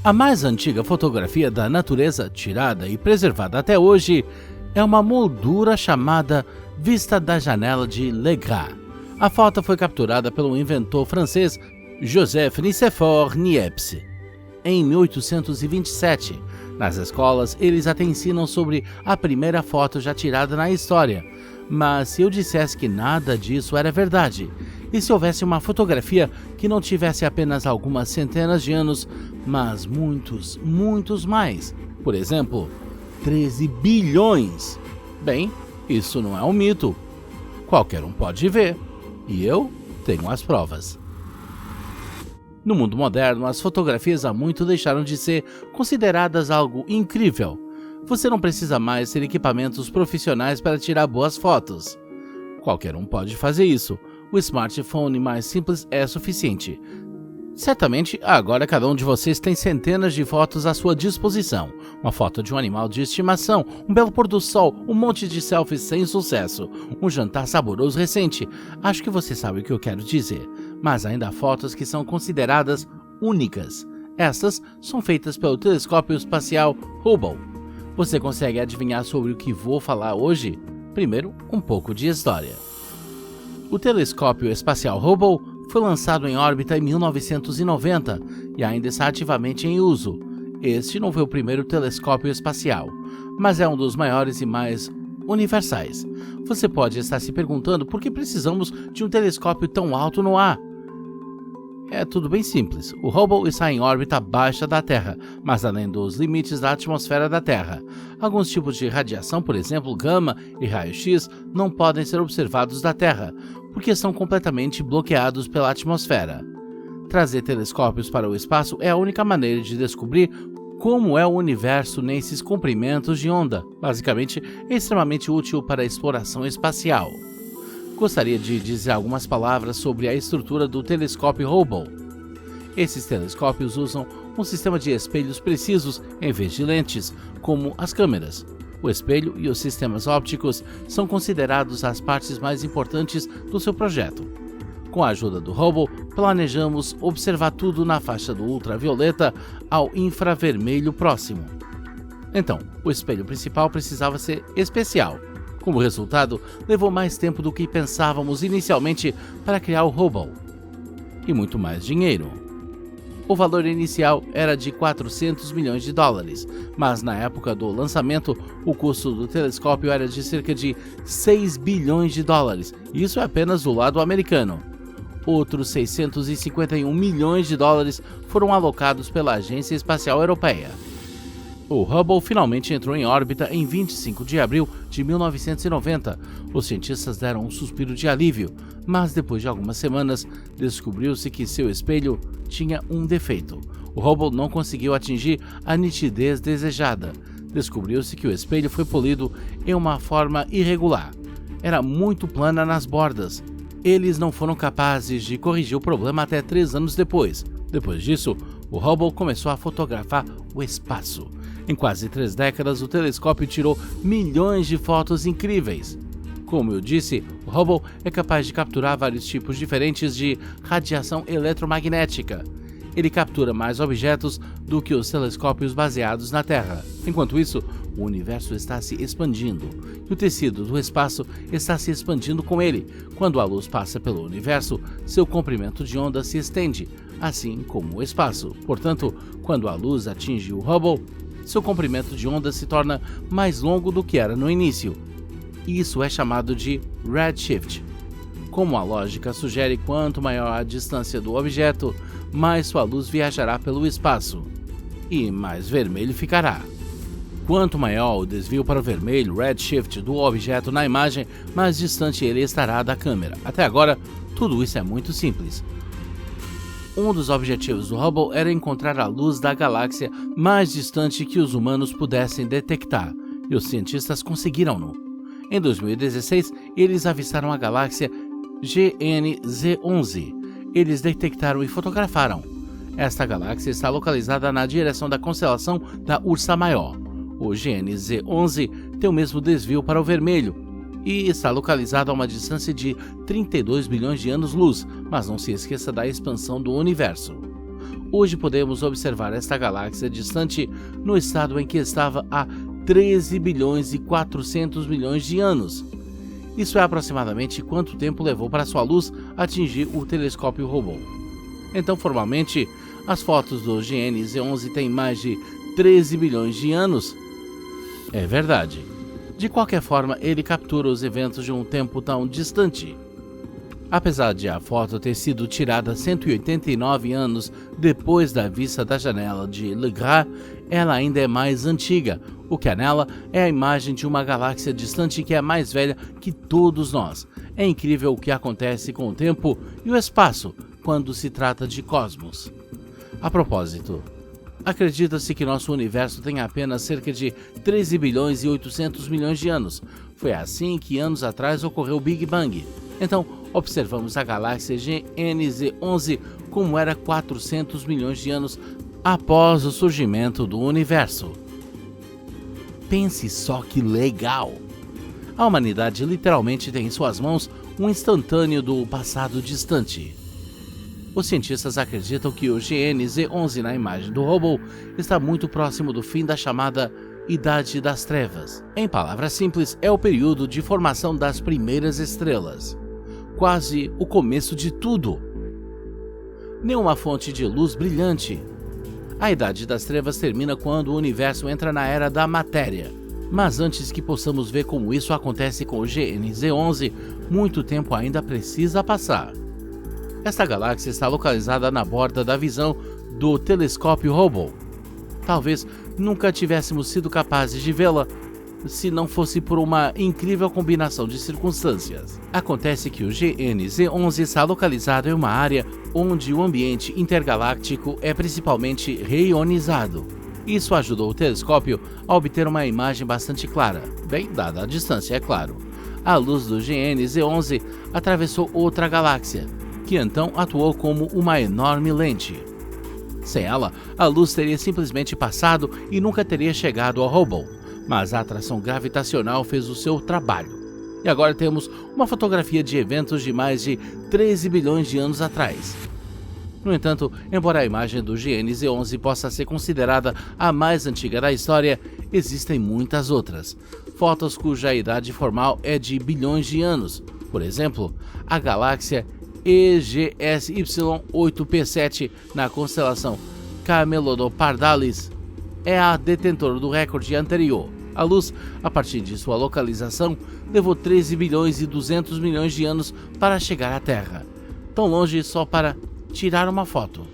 A mais antiga fotografia da natureza tirada e preservada até hoje é uma moldura chamada Vista da Janela de Legras. A foto foi capturada pelo inventor francês Joseph Nicéphore Niepce em 1827. Nas escolas, eles até ensinam sobre a primeira foto já tirada na história. Mas se eu dissesse que nada disso era verdade, e se houvesse uma fotografia que não tivesse apenas algumas centenas de anos, mas muitos, muitos mais, por exemplo, 13 bilhões, bem, isso não é um mito. Qualquer um pode ver, e eu tenho as provas. No mundo moderno, as fotografias há muito deixaram de ser consideradas algo incrível. Você não precisa mais ter equipamentos profissionais para tirar boas fotos. Qualquer um pode fazer isso. O smartphone mais simples é suficiente. Certamente, agora cada um de vocês tem centenas de fotos à sua disposição. Uma foto de um animal de estimação, um belo pôr do sol, um monte de selfies sem sucesso, um jantar saboroso recente. Acho que você sabe o que eu quero dizer. Mas ainda há fotos que são consideradas únicas. Estas são feitas pelo telescópio espacial Hubble. Você consegue adivinhar sobre o que vou falar hoje? Primeiro, um pouco de história. O telescópio espacial Hubble foi lançado em órbita em 1990 e ainda está ativamente em uso. Este não foi o primeiro telescópio espacial, mas é um dos maiores e mais universais. Você pode estar se perguntando por que precisamos de um telescópio tão alto no ar. É tudo bem simples. O Hubble está em órbita baixa da Terra, mas além dos limites da atmosfera da Terra. Alguns tipos de radiação, por exemplo, gama e raio-x, não podem ser observados da Terra, porque são completamente bloqueados pela atmosfera. Trazer telescópios para o espaço é a única maneira de descobrir como é o universo nesses comprimentos de onda. Basicamente, é extremamente útil para a exploração espacial. Gostaria de dizer algumas palavras sobre a estrutura do telescópio Hubble. Esses telescópios usam um sistema de espelhos precisos em vez de lentes, como as câmeras. O espelho e os sistemas ópticos são considerados as partes mais importantes do seu projeto. Com a ajuda do Hubble, planejamos observar tudo na faixa do ultravioleta ao infravermelho próximo. Então, o espelho principal precisava ser especial. Como resultado, levou mais tempo do que pensávamos inicialmente para criar o Hubble. E muito mais dinheiro. O valor inicial era de 400 milhões de dólares, mas na época do lançamento, o custo do telescópio era de cerca de 6 bilhões de dólares. Isso é apenas do lado americano. Outros 651 milhões de dólares foram alocados pela Agência Espacial Europeia. O Hubble finalmente entrou em órbita em 25 de abril de 1990. Os cientistas deram um suspiro de alívio, mas depois de algumas semanas, descobriu-se que seu espelho tinha um defeito. O Hubble não conseguiu atingir a nitidez desejada. Descobriu-se que o espelho foi polido em uma forma irregular. Era muito plana nas bordas. Eles não foram capazes de corrigir o problema até 3 anos depois. Depois disso, o Hubble começou a fotografar o espaço. Em quase 3 décadas, o telescópio tirou milhões de fotos incríveis. Como eu disse, o Hubble é capaz de capturar vários tipos diferentes de radiação eletromagnética. Ele captura mais objetos do que os telescópios baseados na Terra. Enquanto isso, o universo está se expandindo, e o tecido do espaço está se expandindo com ele. Quando a luz passa pelo universo, seu comprimento de onda se estende, assim como o espaço. Portanto, quando a luz atinge o Hubble, seu comprimento de onda se torna mais longo do que era no início. Isso é chamado de redshift. Como a lógica sugere, quanto maior a distância do objeto, mais sua luz viajará pelo espaço, e mais vermelho ficará. Quanto maior o desvio para o vermelho, redshift, do objeto na imagem, mais distante ele estará da câmera. Até agora, tudo isso é muito simples. Um dos objetivos do Hubble era encontrar a luz da galáxia mais distante que os humanos pudessem detectar, e os cientistas conseguiram-no. Em 2016, eles avistaram a galáxia GNZ11. Eles detectaram e fotografaram. Esta galáxia está localizada na direção da constelação da Ursa Maior. O GNZ11 tem o mesmo desvio para o vermelho e está localizado a uma distância de 32 bilhões de anos-luz, mas não se esqueça da expansão do universo. hoje podemos observar esta galáxia distante no estado em que estava há 13 bilhões e 400 milhões de anos. Isso é aproximadamente quanto tempo levou para sua luz atingir o telescópio Hubble. Então, formalmente, as fotos do GN-Z11 têm mais de 13 bilhões de anos? É verdade. De qualquer forma, ele captura os eventos de um tempo tão distante. Apesar de a foto ter sido tirada 189 anos depois da vista da janela de Legrand, ela ainda é mais antiga. O que há nela é a imagem de uma galáxia distante que é mais velha que todos nós. É incrível o que acontece com o tempo e o espaço quando se trata de cosmos. A propósito, acredita-se que nosso universo tem apenas cerca de 13 bilhões e 800 milhões de anos. Foi assim que anos atrás ocorreu o Big Bang. Então, observamos a galáxia GN-Z11 como era 400 milhões de anos após o surgimento do universo. Pense só que legal! A humanidade literalmente tem em suas mãos um instantâneo do passado distante. Os cientistas acreditam que o GN-Z11 na imagem do Hubble está muito próximo do fim da chamada Idade das Trevas. Em palavras simples, é o período de formação das primeiras estrelas. Quase o começo de tudo. Nenhuma fonte de luz brilhante. A Idade das Trevas termina quando o universo entra na Era da Matéria. Mas antes que possamos ver como isso acontece com o GN-Z11, muito tempo ainda precisa passar. Esta galáxia está localizada na borda da visão do telescópio Hubble. Talvez nunca tivéssemos sido capazes de vê-la se não fosse por uma incrível combinação de circunstâncias. Acontece que o GN-Z11 está localizado em uma área onde o ambiente intergaláctico é principalmente reionizado. Isso ajudou o telescópio a obter uma imagem bastante clara, bem dada a distância, é claro. A luz do GN-Z11 atravessou outra galáxia, que então atuou como uma enorme lente. Sem ela, a luz teria simplesmente passado e nunca teria chegado ao Hubble, mas a atração gravitacional fez o seu trabalho. E agora temos uma fotografia de eventos de mais de 13 bilhões de anos atrás. No entanto, embora a imagem do GN-Z11 possa ser considerada a mais antiga da história, existem muitas outras. Fotos cuja idade formal é de bilhões de anos. Por exemplo, a galáxia EGSY-8P7 na constelação Camelopardalis é a detentora do recorde anterior. A luz, a partir de sua localização, levou 13 bilhões e 200 milhões de anos para chegar à Terra, tão longe só para tirar uma foto.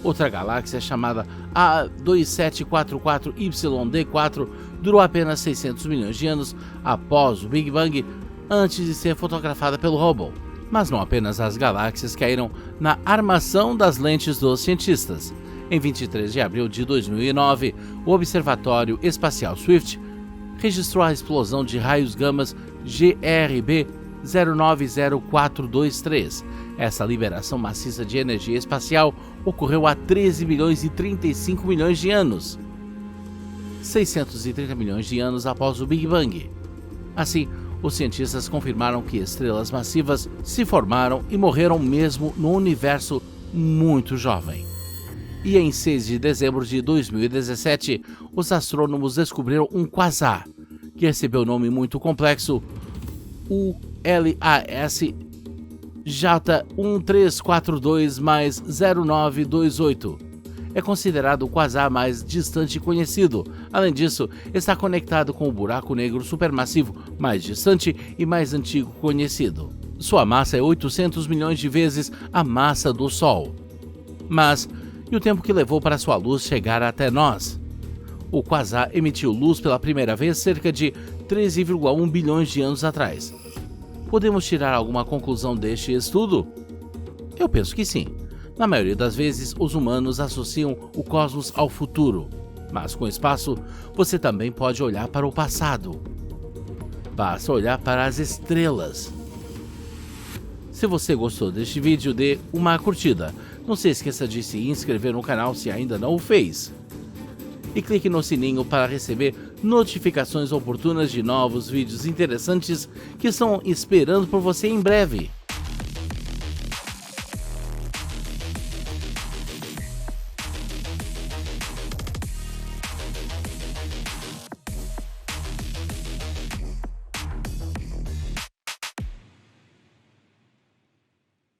Outra galáxia chamada A2744YD4 durou apenas 600 milhões de anos após o Big Bang, antes de ser fotografada pelo Hubble. Mas não apenas as galáxias caíram na armação das lentes dos cientistas. Em 23 de abril de 2009, o Observatório Espacial Swift registrou a explosão de raios gamas GRB 090423. Essa liberação maciça de energia espacial ocorreu há 13 bilhões e 35 milhões de anos, 630 milhões de anos após o Big Bang. Assim, os cientistas confirmaram que estrelas massivas se formaram e morreram mesmo no universo muito jovem. E em 6 de dezembro de 2017, os astrônomos descobriram um quasar, que recebeu o nome muito complexo, o LAS J1342-0928. É considerado o quasar mais distante conhecido. Além disso, está conectado com o buraco negro supermassivo mais distante e mais antigo conhecido. Sua massa é 800 milhões de vezes a massa do Sol. Mas, e o tempo que levou para sua luz chegar até nós? O quasar emitiu luz pela primeira vez cerca de 13,1 bilhões de anos atrás. Podemos tirar alguma conclusão deste estudo? Eu penso que sim. Na maioria das vezes, os humanos associam o cosmos ao futuro, mas com o espaço, você também pode olhar para o passado. Basta olhar para as estrelas. Se você gostou deste vídeo, dê uma curtida. Não se esqueça de se inscrever no canal se ainda não o fez. E clique no sininho para receber notificações oportunas de novos vídeos interessantes que estão esperando por você em breve.